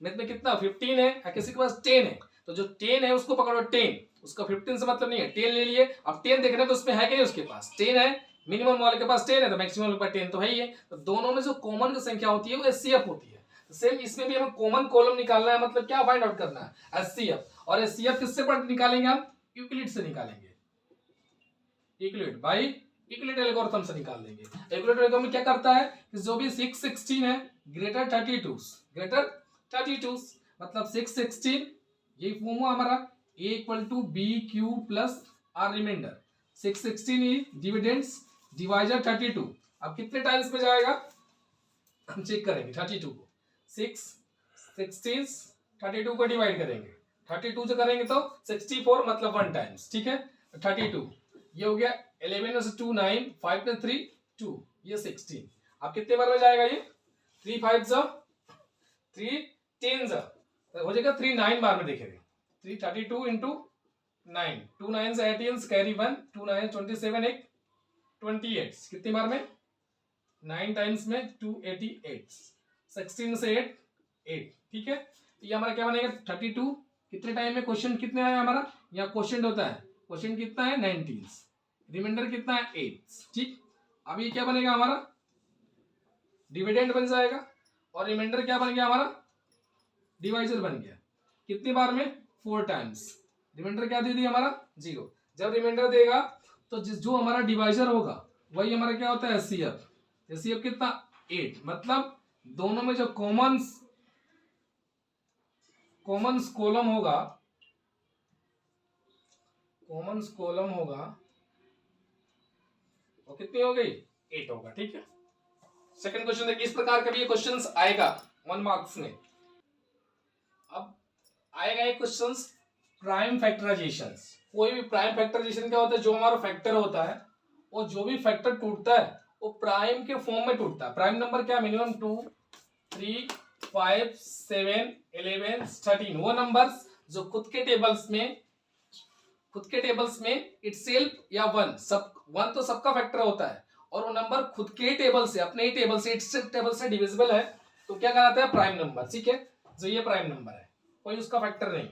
में कितना 15 है और किसी के पास 10 है, तो जो 10 है उसको पकड़ो 10, उसका 15 से मतलब नहीं है, 10 ले लिए। अब 10 देख रहे हैं तो उसमें है कि नहीं, उसके पास 10 है, मिनिमम वाले के पास 10 है तो मैक्सिमम वाले के पास 10 तो है ही है। तो दोनों में जो कॉमन की संख्या होती है वो एचसीएफ होती है। तो सेम इसमें भी हमें कॉमन कॉलम निकालना है, मतलब क्या फाइंड आउट करना है, एचसीएफ। और एचसीएफ किससे निकालेंगे हम, यूक्लिड से निकालेंगे, यूक्लिड बाय यूक्लिड एल्गोरिथम से निकाल देंगे। यूक्लिड एल्गोरिथम क्या करता है कि जो भी 616 है ग्रेटर 32 मतलब 616 ये फॉर्म हुआ हमारा a equal to B Q plus r remainder. 616 dividends divisor 32। अब कितने टाइम्स पे जाएगा हम चेक करेंगे, 32 को 6 16 32 को डिवाइड करेंगे 32 से करेंगे तो 64 मतलब 1 टाइम्स, ठीक है। 32 ये हो गया, 11 में से 2 9, 5 में 3 2, ये 16। अब कितने बार में जाएगा ये? 3 5 जा 3 10 जा, हो जाएगा 3 9 बार में देखेंगे। 332 इंटू 9, 2 9 18 कैरी 1, 2 9 27 एक 28, कितनी बार में? 9 टाइम्स में 288, 16 से 8 8, ठीक है। ये हमारा क्या बनेगा? 32 कितने टाइम में? क्वेश्चन कितने आया हमारा? यहाँ क्वेश्चन होता है, क्वेश्चन कितना है? 19, रिमाइंडर कितना है? 8, ठीक। अब ये क्या बनेगा हमारा? डिविडेंड बन जाएगा, और रिमाइंडर क्या बन गया हमारा? डिवाइजर बन गया। कितनी बार में? 4 टाइम्स। रिमाइंडर क्या दे दी हमारा? 0। जब रिमाइंडर देगा तो जो हमारा डिवाइजर होगा वही हमारा क्या होता है? एचसीएफ। एचसीएफ कितना? 8, मतलब दोनों में जो कॉमन कॉलम होगा, वो कितनी हो गई? 8 होगा, ठीक है। सेकंड क्वेश्चन देखिए, इस प्रकार का भी ये क्वेश्चन आएगा 1 मार्क्स में। अब आएगा एक क्वेश्चन प्राइम फैक्टराइजेशन। कोई भी प्राइम फैक्टराइजेशन क्या होता है? जो हमारा फैक्टर होता है और जो भी फैक्टर टूटता है वो प्राइम के फॉर्म में टूटता है। प्राइम नंबर क्या? मिनिमम 2 3 5 7 11 13, वो नंबर्स जो खुद के टेबल्स में इटसेल्फ या 1 तो सबका फैक्टर होता है, और वो नंबर खुद के टेबल से, अपने ही टेबल से, इटसेल्फ टेबल से डिविजिबल है, तो क्या कहलाता है? प्राइम नंबर, ठीक है। जो ये प्राइम नंबर है, कोई उसका फैक्टर नहीं,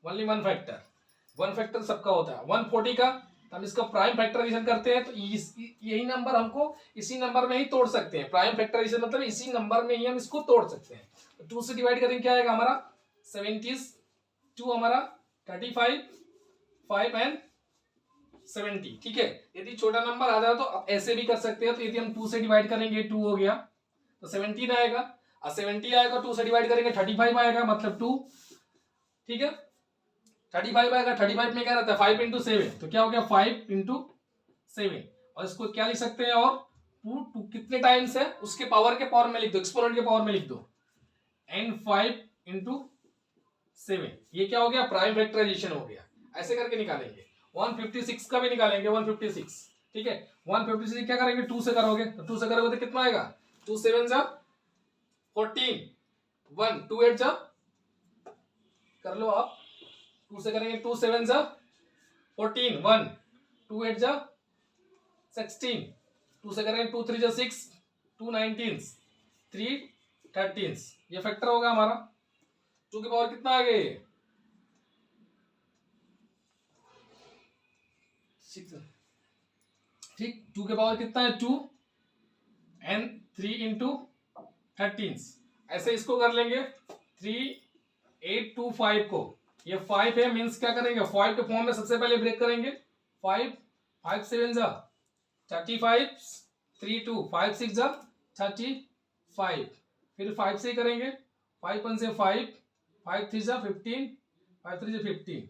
ओनली वन फैक्टर सबका होता है। 140 का हम इसका प्राइम फैक्टराइजेशन करते हैं तो यही नंबर हमको इसी नंबर में ही तोड़ सकते हैं। प्राइम फैक्टराइजेशन मतलब इसी नंबर में ही हम इसको तोड़ सकते हैं। तो 2 से डिवाइड करेंगे, क्या आएगा हमारा? 72 हमारा 35 5 एंड 70, ठीक है। यदि छोटा नंबर आ जाए तो ऐसे भी कर सकते हैं। तो यदि हम 2 से डिवाइड करेंगे 2 हो गया तो 17 आएगा, और 70 आएगा 2 से डिवाइड करेंगे 35 आएगा, मतलब 2, ठीक है। 35 आएगा, 35 में क्या रहता है? 5 इंटू 7, तो क्या हो गया? 5 इंटू 7, और इसको क्या लिख सकते हैं? और 2 कितने टाइम्स है उसके पावर में लिख दो, एक्सपोनेंट के पावर में लिख दो, एंड 5 इंटू 7, ये क्या हो गया? प्राइम फैक्टराइजेशन हो गया। ऐसे करके निकालेंगे। 156 का भी निकालेंगे, 156, ठीक है। 156 क्या करेंगे? 2 से करोगे, तो 2 से करोगे तो कितना आएगा? 2 7 जा 14, 1 2 8 जा, कर लो आप, 2 से करेंगे 2 7 जा 14, 1 2 8 जा 16, 2 से करेंगे 2 3 जा 6, 2 19, 3 13, ये फैक्टर होगा हमारा। 2 की पावर कितना आ गए? 6, ठीक। 2 के पावर कितना है? 2, एंड 3 इंटू 13, ऐसे इसको कर लेंगे। 3 8 2 5 को, ये 5 है, मीन्स क्या करेंगे? 5 के फॉर्म में सबसे पहले ब्रेक करेंगे। 5 5 7 जा 35, 3 2 5 6 जा 35, फिर 5 से ही करेंगे। 5 1 से 5, 5 3 जा 15, 5 3 से 15,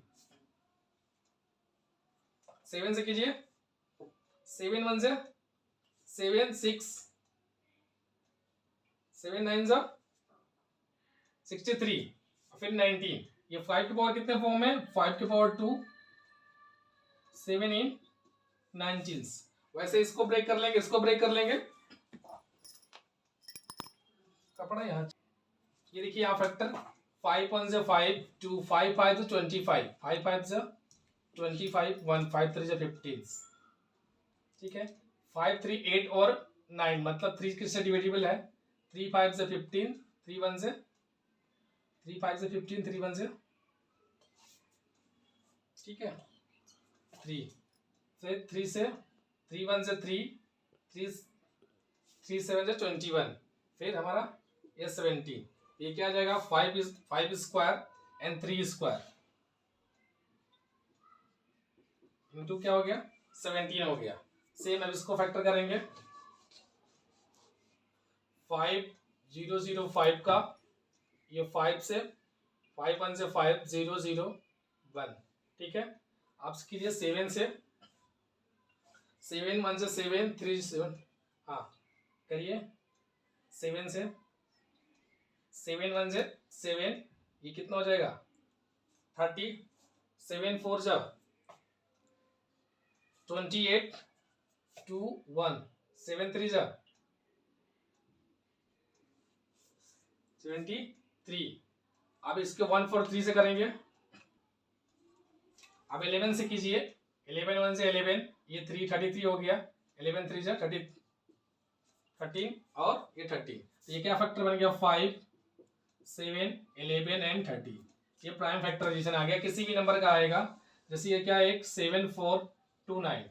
7 से कीजिए, 7 1 से 7 6, 7 9 जा 63, फिर 19, ये 5 के पावर कितने फॉर्म में? 5 के पावर 2, 7 इन 19, वैसे इसको ब्रेक कर लेंगे, इसको ब्रेक कर लेंगे। कपड़ा यहाँ, ये देखिए यहाँ फैक्टर 5 1 से 5 2 5 5 तो 25, 5 5 से 25, 1 5 3 से 15, ठीक है। 5 3 8 और 9, मतलब 3 किससे डिविजिबल है? 3 5 से 15, 3 1 से 3 5 से 15, 3 1 से, ठीक है। 3 से 3 से 3 1 से 3 3 3 7 से 21, फिर हमारा ये 17, ये क्या आ जाएगा? 5 स्क्वायर एंड 3 स्क्वायर इंटू क्या हो गया? 17 हो गया। सेम अब इसको फैक्टर करेंगे। 5 0 0 5 का, ये 5 से 5 1 से 5 0 0 1, ठीक है। आप कीजिए 7 से 7 1 से 7 3 7, हाँ करिए। 7 से 7 1 से 7, ये कितना हो जाएगा? 30, 7 4 जा 28, 2 1, 7 3 जा 73। अब इसके 1 4 3 से करेंगे। अब 11 से कीजिए, 11 1 से 11, ये 3 33 हो गया, 11 3 जा 30 13 और ये 13, तो ये क्या फैक्टर बन गया 5 7 11 एंड 30। ये प्राइम फैक्टराइजेशन आ गया, किसी भी नंबर का आएगा। जैसे ये क्या है, एक 7 4 2 9।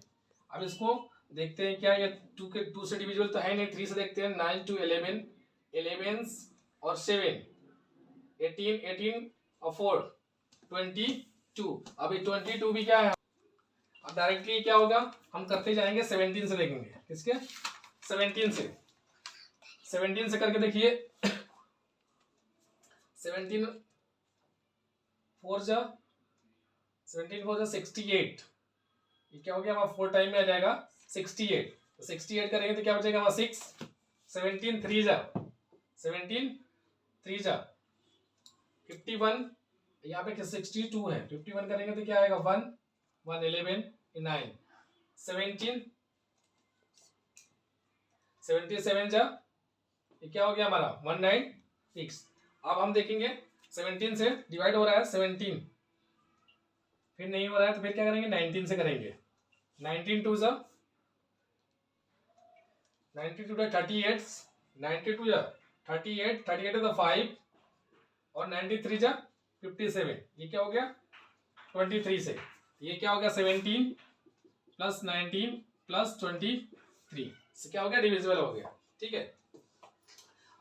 अब इसको देखते हैं क्या ये 2 से डिविजिबल तो है नहीं, 3 से देखते हैं। 9 2 11, 11 और 7 18 18 और 4 22। अभी 22 भी क्या है, अब डायरेक्टली क्या होगा, हम करते जाएंगे 17 से देखेंगे। किसके 17 से करके देखिए। 17 4 जा 68, ये क्या हो गया हमारा 4 टाइम में आ जाएगा 68। तो 68 करेंगे तो क्या बचेगा हमारा 6, 17 3 जा 51, यहाँ पे 62 है, 51 करेंगे तो क्या आएगा 1 1 11 9, 17 77 जा, ये क्या हो गया हमारा 196। अब हम देखेंगे 17 से डिवाइड हो रहा है 17, फिर नहीं हो रहा है तो फिर क्या करेंगे 19 से करेंगे। 19 2 जा 92 38, 92 जा 38, 38 तो 5 और 93 जा 57, ये क्या हो गया 23 से, ये क्या हो गया 17 प्लस 19 प्लस 23 से क्या हो गया डिविजिबल हो गया। ठीक है,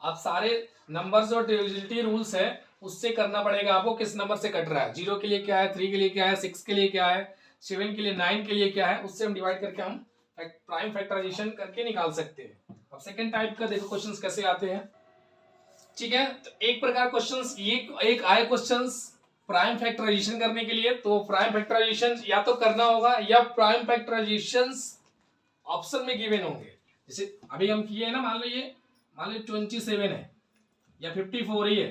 अब सारे नंबर्स और डिविजिबिलिटी रूल्स है उससे करना पड़ेगा आपको, किस नंबर से कट रहा है, 0 के लिए क्या है, 3 के लिए क्या है, 6 के लिए क्या है, 7 के लिए, 9 के लिए क्या है, उससे हम डिवाइड करके हम प्राइम फैक्टराइजेशन करके निकाल सकते हैं। अब सेकंड टाइप का देखो क्वेश्चंस कैसे आते हैं। ठीक है, तो एक प्रकार क्वेश्चंस ये एक आए क्वेश्चंस प्राइम फैक्टराइजेशन करने के लिए, तो प्राइम फैक्टराइजेशन या तो करना होगा या प्राइम फैक्टराइजेशन ऑप्शन में गिवन होंगे। जैसे अभी हम किए हैं ना, मान लो 27 है या 54 ही है,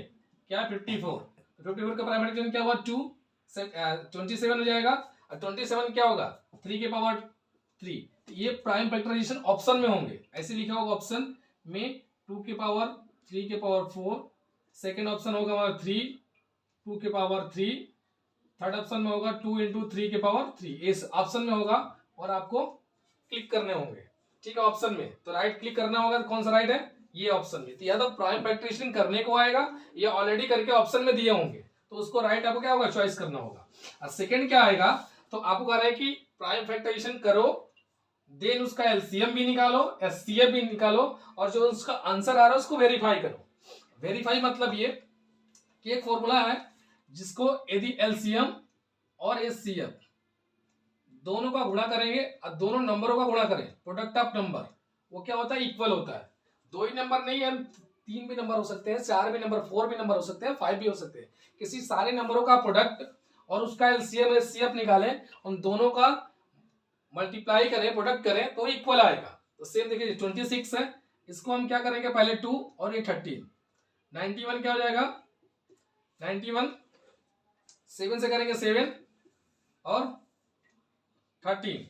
क्या 54 का प्राइम फैक्टराइजेशन क्या हुआ 2 27 हो जाएगा, और 27 क्या होगा 3 के पावर 3, तो ये प्राइम फैक्टराइजेशन ऑप्शन में होंगे, ऐसे लिखा होगा ऑप्शन में 2 के पावर 3 के पावर 4, सेकेंड ऑप्शन होगा हमारा 3 2 के पावर 3, थर्ड ऑप्शन में होगा 2 इंटू 3 के पावर 3, इस ऑप्शन में होगा और आपको क्लिक करने होंगे। ठीक है, ऑप्शन में तो राइट क्लिक करना होगा, तो कौन सा राइट है ये ऑप्शन में, तो या तो प्राइम फैक्टराइजेशन करने को आएगा या ऑलरेडी करके ऑप्शन में दिए होंगे, तो उसको राइट आपको क्या होगा चॉइस करना होगा। और सेकंड क्या आएगा, तो आपको कह रहा है कि प्राइम फैक्टराइजेशन करो, देन उसका एलसीएम भी निकालो, एचसीएफ भी निकालो, और जो उसका आंसर आ रहा है उसको वेरीफाई करो। वेरीफाई मतलब ये कि एक फॉर्मूला है जिसको यदि एलसीएम और एचसीएफ दोनों का गुणा करेंगे और दोनों नंबरों का गुणा करें, प्रोडक्ट ऑफ नंबर, वो क्या होता है इक्वल होता है। दो ही नंबर नहीं है, 3 भी नंबर हो सकते हैं, 4 भी नंबर, 4 भी नंबर हो सकते हैं, 5 भी हो सकते हैं, किसी सारे नंबरों का प्रोडक्ट और उसका एलसीएम एचसीएफ निकालें, उन दोनों का मल्टीप्लाई करें, प्रोडक्ट करें तो इक्वल आएगा। तो सेम देखिए 26 है, इसको हम क्या करेंगे पहले 2 और ये 13, 91 क्या हो जाएगा 91, 7 से करेंगे 7 और 13,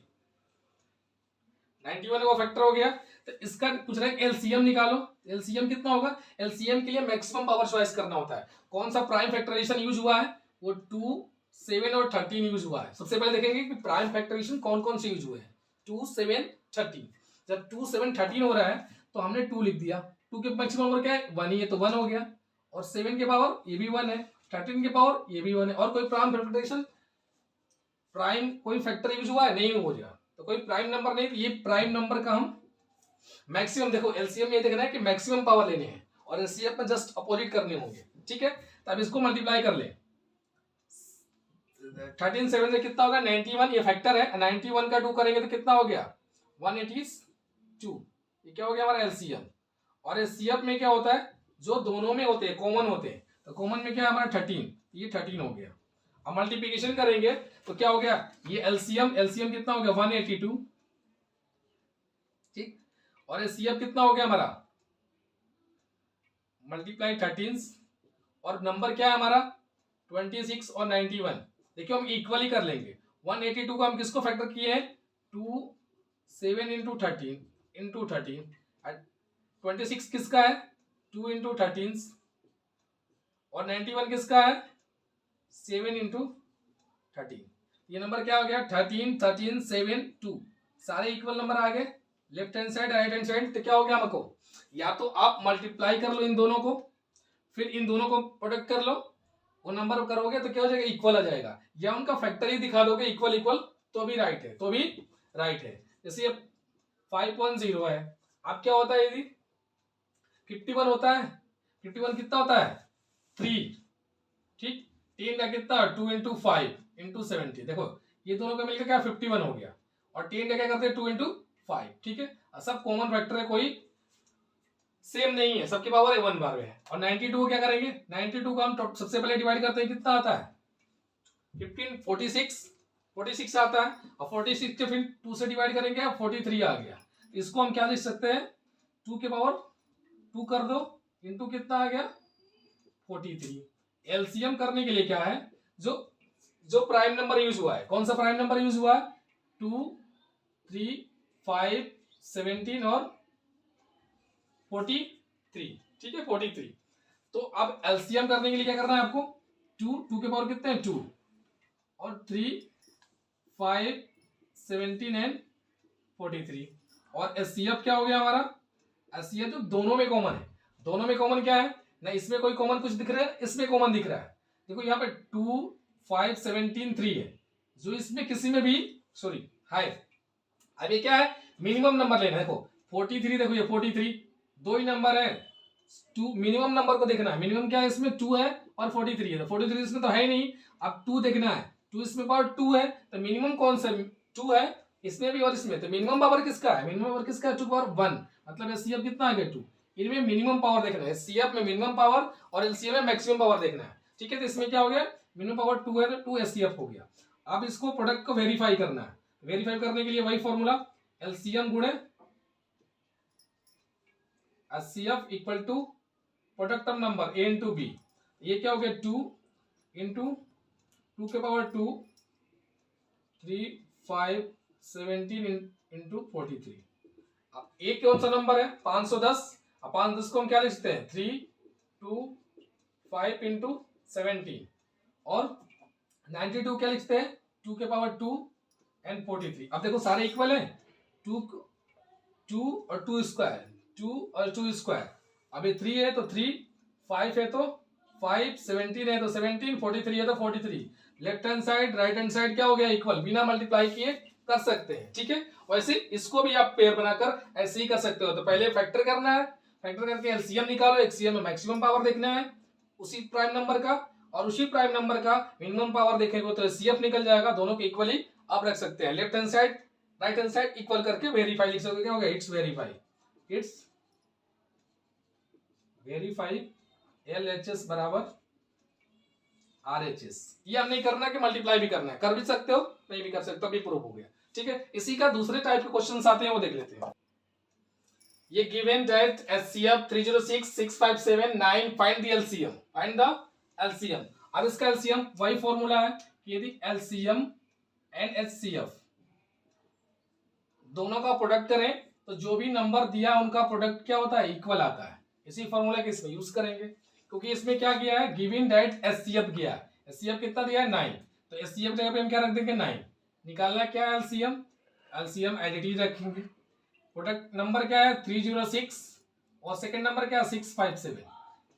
91 का फैक्टर हो गया। तो इसका पूछ रहा है एलसीएम निकालो, एलसीएम कितना होगा, एलसीएम के लिए मैक्सिमम पावर चॉइस करना होता है। कौन सा प्राइम फैक्टराइजेशन यूज हुआ है, वो 2 7 और 13 यूज हुआ है। सबसे पहले देखेंगे कि प्राइम फैक्टराइजेशन कौन कौन से यूज हुए हैं, 2 7 13। जब 2 7 13 हो रहा है तो हमने 2 लिख दिया, 2 के मैक्सिमम पावर क्या है 1 ही है तो 1 हो गया, और 7 के पावर ये भी 1 है, 13 के पावर ये भी 1 है, और कोई प्राइम फैक्टराइजेशन प्राइम कोई फैक्टर यूज हुआ है नहीं हो गया, तो कोई प्राइम नंबर नहीं, तो ये प्राइम नंबर का हम मैक्सिमम, देखो एलसीएम ये देखना है कि मैक्सिमम पावर लेने हैं और एलसीएम में जस्ट अपोजिट करने होंगे। ठीक है, तो अब इसको मल्टीप्लाई कर ले, 13 7 से कितना होगा 91, ये फैक्टर है, 91 का 2 करेंगे तो कितना हो गया 182, ये क्या हो गया हमारा एलसीएम। और एचसीएफ में क्या होता है, जो दोनों में होते हैं कॉमन होते हैं, तो कॉमन में क्या है हमारा 13, ये 13 हो गया। अब मल्टीप्लिकेशन करेंगे तो क्या हो गया, ये एलसीएम कितना हो गया 182, ठीक, और एचसीएफ कितना हो गया हमारा मल्टीप्लाई 13, और नंबर क्या है हमारा 26 और 91, देखिए हम इक्वल ही कर लेंगे। 182 को हम किसको फैक्टर किए हैं, 2 7 इंटू 13 26 किसका है, 2 इंटू 13, और 91 किसका है, 7 इंटू 13। ये नंबर क्या हो गया, 13 13 7 2, सारे इक्वल नंबर आ गए, left hand side right hand side. तो क्या हो गया हमको, या तो आप मल्टीप्लाई कर लो इन दोनों को, फिर इन दोनों को प्रोडक्ट कर लो, वो नंबर करोगे तो क्या हो जाएगा, इक्वल आ जाएगा, या उनका फैक्टर ही दिखा दोगे इक्वल इक्वल तो भी राइट है, तो भी राइट है। जैसे ये 5.0 है, अब क्या होता है, यदि 51 होता है, 51 कितना होता है, 3, ठीक। 10 का कितना, 2 इंटू 5 इंटू 70, देखो ये दोनों का मिलकर क्या 51 हो गया, और 10 का क्या करते हैं 2 इंटू 5, ठीक है। सब कॉमन फैक्टर है, कोई सेम नहीं है, सबकी पावर 1 बार में है। और 92 को क्या करेंगे, 92 को हम सबसे पहले डिवाइड करते हैं, कितना आता है 15, 46 आता है, और 46 के फिर 2 से डिवाइड करेंगे, 43 आ गया। इसको हम क्या लिख सकते हैं, 2 के पावर 2 कर दो इंटू कितना आ गया 43। एलसीएम करने के लिए क्या है, जो प्राइम नंबर यूज हुआ है, कौन सा प्राइम नंबर यूज हुआ है, 2 3 5 17 और 43, ठीक है 43। तो अब एलसीएम करने के लिए क्या करना है आपको, 2 के पावर कितने हैं 2, और 3 5 17 एंड 43, और एचसीएफ क्या हो गया हमारा, एचसीएफ तो दोनों में कॉमन है, दोनों में कॉमन क्या है ना, इसमें कोई कॉमन कुछ दिख रहा है, इसमें कॉमन दिख रहा है, देखो यहाँ पे 2 5 17 3 है, जो इसमें किसी में भी सॉरी है। अब ये क्या है, मिनिमम नंबर लेना है, देखो 43, देखो ये 43 दो ही नंबर है, 2 मिनिमम नंबर को देखना है, मिनिमम क्या है इसमें 2 है और 43 है, तो 43 इसमें तो है ही नहीं, अब 2 देखना है, 2 इसमें पावर 2 है, तो मिनिमम कौन सा 2 है इसमें भी और इसमें, तो मिनिमम पावर किसका है, मिनिमम पावर किसका है 2 पावर 1, मतलब एचसीएफ कितना आ गया 2। इनमें मिनिमम पावर देखना है, एचसीएफ में मिनिमम पावर और एलसीएम में मैक्सिमम पावर देखना है, ठीक है। तो इसमें क्या हो गया, मिनिमम पावर 2 है तो 2 एचसीएफ हो गया। अब इसको प्रोडक्ट को वेरीफाई करना है, वेरीफाई करने के लिए वही फॉर्मूला, एलसीएम गुणे HCF equal to product of number a into b, ये क्या हो गया 2 इंटू 2 के पावर 2 3 5 17 इंटू 43। अब ए कौन सा नंबर है 510, अब 510 को हम क्या लिखते हैं 3 2 5 इंटू 17, और 92 क्या लिखते हैं 2 के पावर 2 एंड 43। अब देखो सारे इक्वल है, 2 और 2 स्क्वायर, 2 और 2 स्क्वायर, अब ये 3 है तो 3, 5 है तो 5, 17 है तो 17, 43 है तो 43। Left hand side right hand side क्या हो गया इक्वल, बिना मल्टीप्लाई किए कर सकते हैं, ठीक है। वैसे इसको भी आप पेयर बनाकर ऐसे ही कर सकते हो, तो पहले फैक्टर करना है, फैक्टर करके एलसीएम निकालो, एलसीएम में मैक्सिमम पावर देखना है उसी प्राइम नंबर का, और उसी प्राइम नंबर का मिनिमम पावर देखेंगे तो एचसीएफ निकल जाएगा, दोनों के इक्वली आप रख सकते हैं। Left hand side right hand side equal करके वेरीफाई लिख सकते, क्या हो गया it's verify, it's verify LHS बराबर आरएचएस। ये हम नहीं करना कि मल्टीप्लाई भी करना है, कर भी सकते हो नहीं भी कर सकते हो, अभी प्रूफ हो गया, ठीक है। इसी का दूसरे टाइप के क्वेश्चंस आते हैं वो देख लेते हैं। ये given that HCF 306 657 9 find the LCM, find the LCM. अब इसका एलसीएम वही फॉर्मूला है कि यदि एलसीएम एंड एचसीएफ दोनों का प्रोडक्ट करें तो जो भी नंबर दिया उनका प्रोडक्ट क्या होता है इक्वल आता है। इसी फॉर्मूला के इसमें यूज करेंगे, क्योंकि इसमें क्या किया है गिवन दैट एचसीएफ गया, एचसीएफ कितना दिया है 9, तो एचसीएफ जगह पे हम क्या रख देंगे 9, निकालना क्या है एलसीएम, एलसीएम एडिटिव रखेंगे। प्रोडक्ट नंबर क्या है 306 और सेकंड नंबर क्या है 657।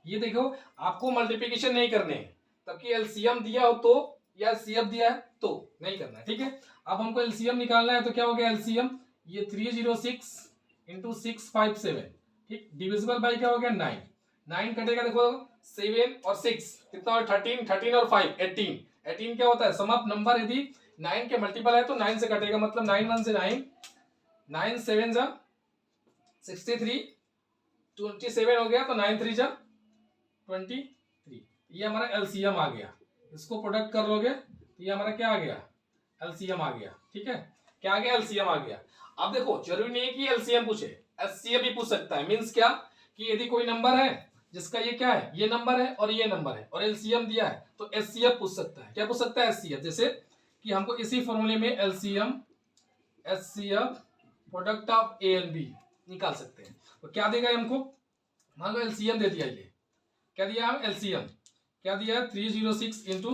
ये देखो आपको मल्टीप्लिकेशन नहीं करने हैं, तबकि एलसीएम दिया हो तो या एचसीएफ दिया है तो नहीं करना है, ठीक है। अब हमको एलसीएम निकालना है तो क्या हो गया एलसीएम, ये 306 इंटू 657, ठीक, डिविजिबल बाई क्या हो गया 9, 9 कटेगा देखो 7 और 6 कितना और 13, 13 और 5 18, 18 क्या होता है सम ऑफ नंबर, यदि 9 के मल्टीपल है तो 9 से कटेगा, मतलब 9 1 से 9, 9 7 जा 63, 27 हो गया तो 9 3 जा 23। ये हमारा एलसीएम आ गया, इसको प्रोडक्ट कर लोगे तो ये हमारा क्या आ गया एलसीएम आ गया, ठीक है। क्या आ गया एलसीएम आ गया। अब देखो जरूरी नहीं है कि एलसीएम पूछे, एचसीएफ भी पूछ सकता है, मींस क्या कि यदि कोई नंबर है जिसका ये क्या है, ये नंबर है और ये नंबर है और एलसीएम दिया है, तो एचसीएफ पूछ सकता है। क्या पूछ सकता है, एचसीएफ। जैसे कि हमको इसी फॉर्मूले में LCM HCF product of a and b निकाल सकते हैं। तो क्या देगा हमको, मान लो एलसीएम दे दिया, ये क्या दिया हम, एलसीएम क्या दिया है 306 इंटू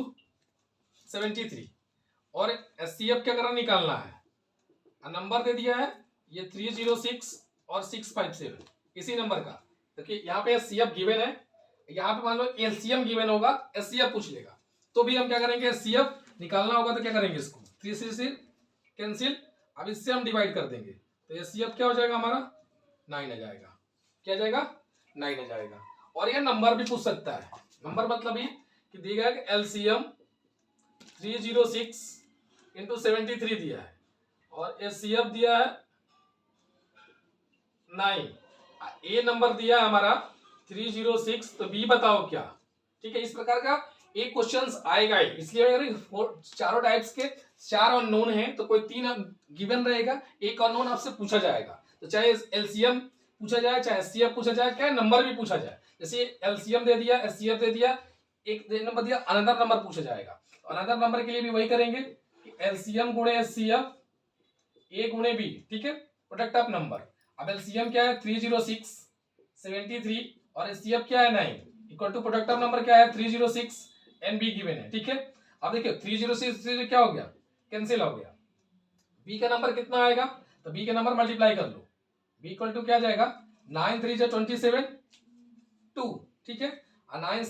73 और एचसीएफ क्या करना, निकालना है। नंबर दे दिया है ये 306 और 657 इसी नंबर का। देखिए यहाँ पे एचसीएफ गिवन है, यहाँ पे मान लो एलसीएम गिवन होगा, एचसीएफ पूछ लेगा, तो भी हम क्या करेंगे, एचसीएफ निकालना होगा तो क्या करेंगे, इसको 3 से कैंसिल, अब इससे हम डिवाइड कर देंगे, तो एचसीएफ क्या हो जाएगा हमारा 9 आ जाएगा। क्या आ जाएगा, 9 आ जाएगा। और ये नंबर भी पूछ सकता है, नंबर मतलब ये कि दिया है कि एलसीएम 306 इंटू 73 दिया है और एचसीएफ दिया है 9, ए नंबर दिया है हमारा 306, तो बी बताओ क्या। ठीक है, इस प्रकार का एक क्वेश्चंस आएगा ही, इसलिए अगर चारों टाइप्स के 4 अननोन हैं तो कोई 3 गिवन रहेगा, एक अननोन आपसे पूछा जाएगा। तो चाहे एलसीएम पूछा जाए, चाहे एचसीएफ पूछा जाए, क्या नंबर भी पूछा जाए। जैसे एलसीएम दे दिया, एचसीएफ दे दिया, एक नंबर दिया, अनदर नंबर पूछा जाएगा। अनदर नंबर के लिए भी वही करेंगे कि एलसीएम गुणे एचसीएफ ए गुणे बी, ठीक है, प्रोडक्ट ऑफ नंबर। अब एलसीएम क्या है 306 73 और एचसीएफ क्या है 9 equal to product of number क्या है 306 एंड बी गिवन है। ठीक है, अब देखिए 306 क्या हो गया, कैंसिल हो गया। बी का नंबर कितना आएगा, तो बी का नंबर मल्टीप्लाई कर लो, बी इक्वल टू क्या आ जाएगा 9 3 27 2, ठीक है, 9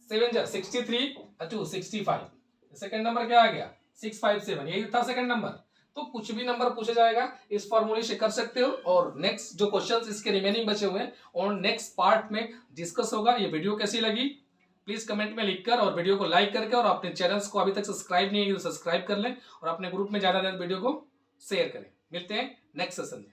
7 63 2 65। सेकंड नंबर क्या आ गया 657, यही था सेकंड नंबर। तो कुछ भी नंबर पूछा जाएगा, इस फॉर्मूले से कर सकते हो। और नेक्स्ट जो क्वेश्चंस इसके रिमेनिंग बचे हुए हैं और नेक्स्ट पार्ट में डिस्कस होगा। ये वीडियो कैसी लगी प्लीज कमेंट में लिखकर और वीडियो को लाइक करके, और अपने चैनल्स को अभी तक सब्सक्राइब नहीं है तो सब्सक्राइब कर लें और अपने ग्रुप में ज्यादा वीडियो को शेयर करें। मिलते हैं नेक्स्ट सेशन में।